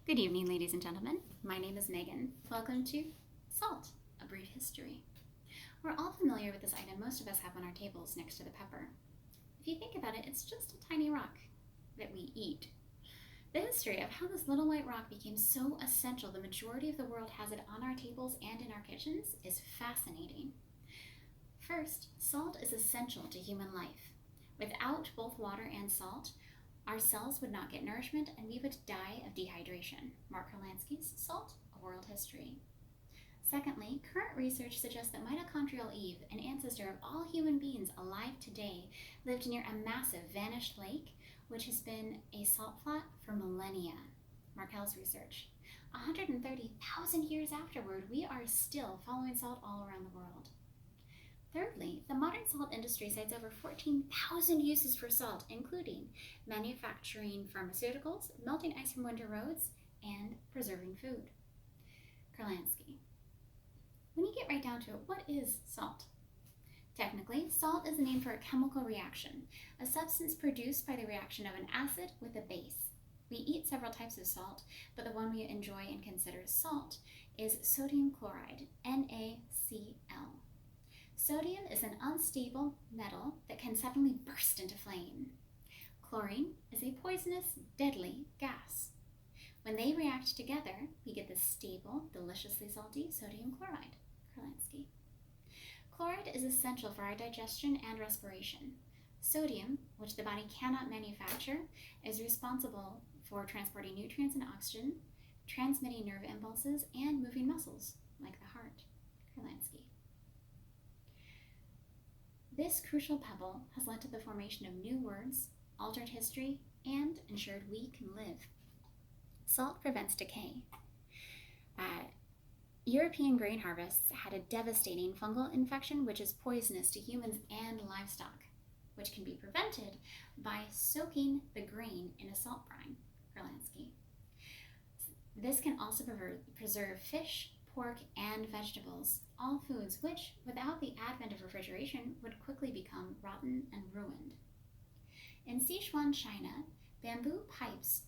Good evening, ladies and gentlemen. My name is Megan. Welcome to Salt, a Brief History. We're all familiar with this item most of us have on our tables next to the pepper. If you think about it, it's just a tiny rock that we eat. The history of how this little white rock became so essential the majority of the world has it on our tables and in our kitchens is fascinating. First, salt is essential to human life. Without both water and salt, our cells would not get nourishment and we would die of dehydration. Mark Kurlansky's Salt, A World History. Secondly, current research suggests that mitochondrial Eve, an ancestor of all human beings alive today, lived near a massive vanished lake, which has been a salt flat for millennia. Markel's research. 130,000 years afterward, we are still following salt all around the world. Thirdly, the modern salt industry cites over 14,000 uses for salt, including manufacturing pharmaceuticals, melting ice from winter roads, and preserving food. Kurlansky. When you get right down to it, what is salt? Technically, salt is the name for a chemical reaction, a substance produced by the reaction of an acid with a base. We eat several types of salt, but the one we enjoy and consider salt is sodium chloride, NaCl. Sodium is an unstable metal that can suddenly burst into flame. Chlorine is a poisonous, deadly gas. When they react together, we get the stable, deliciously salty sodium chloride. Kurlansky. Chloride is essential for our digestion and respiration. Sodium, which the body cannot manufacture, is responsible for transporting nutrients and oxygen, transmitting nerve impulses, and moving muscles, like the heart. Kurlansky. This crucial pebble has led to the formation of new words, altered history, and ensured we can live. Salt prevents decay. European grain harvests had a devastating fungal infection which is poisonous to humans and livestock, which can be prevented by soaking the grain in a salt brine. Kurlansky. This can also preserve fish, pork, and vegetables, all foods which, without the advent of refrigeration, would quickly become rotten and ruined. In Sichuan, China, bamboo pipes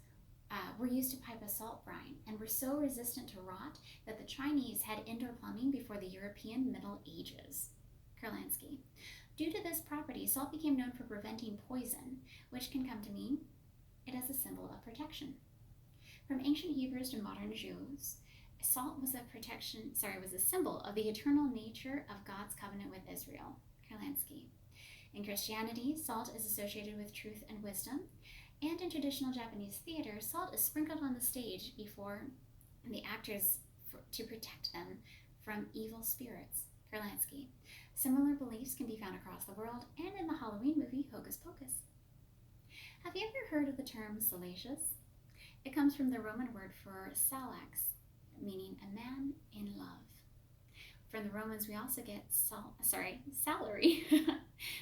were used to pipe a salt brine and were so resistant to rot that the Chinese had indoor plumbing before the European Middle Ages. Kurlansky. Due to this property, salt became known for preventing poison, which can come to mean it as a symbol of protection. From ancient Hebrews to modern Jews, salt was a symbol of the eternal nature of God's covenant with Israel. Kurlansky. In Christianity, salt is associated with truth and wisdom, and in traditional Japanese theater, salt is sprinkled on the stage before the actors to protect them from evil spirits. Kurlansky. Similar beliefs can be found across the world and in the Halloween movie Hocus Pocus. Have you ever heard of the term salacious? It comes from the Roman word for salax, meaning a man in love. From the Romans, we also get celery,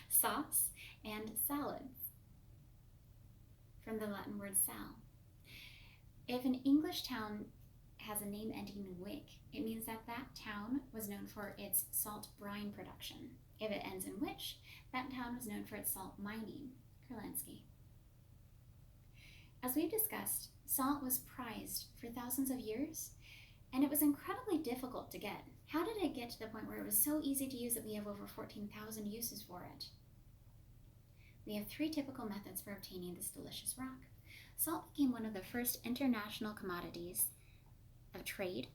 sauce, and salads. From the Latin word sal. If an English town has a name ending in wick, it means that that town was known for its salt brine production. If it ends in witch, that town was known for its salt mining. Kurlansky. As we've discussed, salt was prized for thousands of years, and it was incredibly difficult to get. How did it get to the point where it was so easy to use that we have over 14,000 uses for it? We have three typical methods for obtaining this delicious rock. Salt became one of the first international commodities of trade.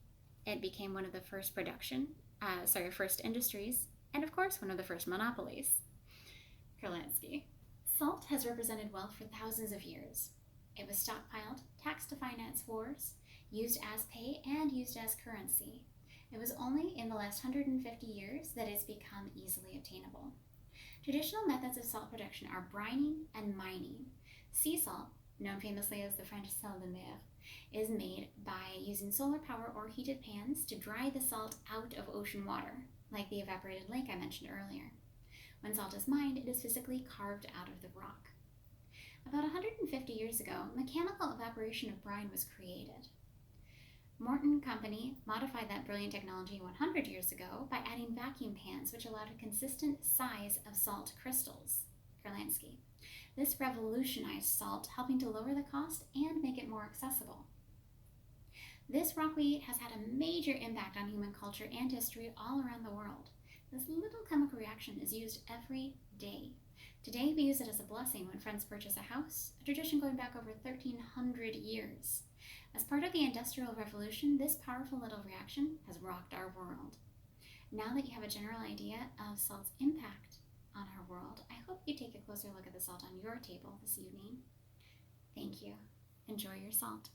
It became one of the first first industries, and of course, one of the first monopolies. Kurlansky. Salt has represented wealth for thousands of years. It was stockpiled, taxed to finance wars, used as pay, and used as currency. It was only in the last 150 years that it's become easily obtainable. Traditional methods of salt production are brining and mining. Sea salt, known famously as the French sel de mer, is made by using solar power or heated pans to dry the salt out of ocean water, like the evaporated lake I mentioned earlier. When salt is mined, it is physically carved out of the rock. About 150 years ago, mechanical evaporation of brine was created. Morton Company modified that brilliant technology 100 years ago by adding vacuum pans, which allowed a consistent size of salt crystals. Kurlansky. This revolutionized salt, helping to lower the cost and make it more accessible. This rock we eat has had a major impact on human culture and history all around the world. This little chemical reaction is used every day. Today we use it as a blessing when friends purchase a house, a tradition going back over 1,300 years. As part of the Industrial Revolution, this powerful little reaction has rocked our world. Now that you have a general idea of salt's impact on our world, I hope you take a closer look at the salt on your table this evening. Thank you. Enjoy your salt.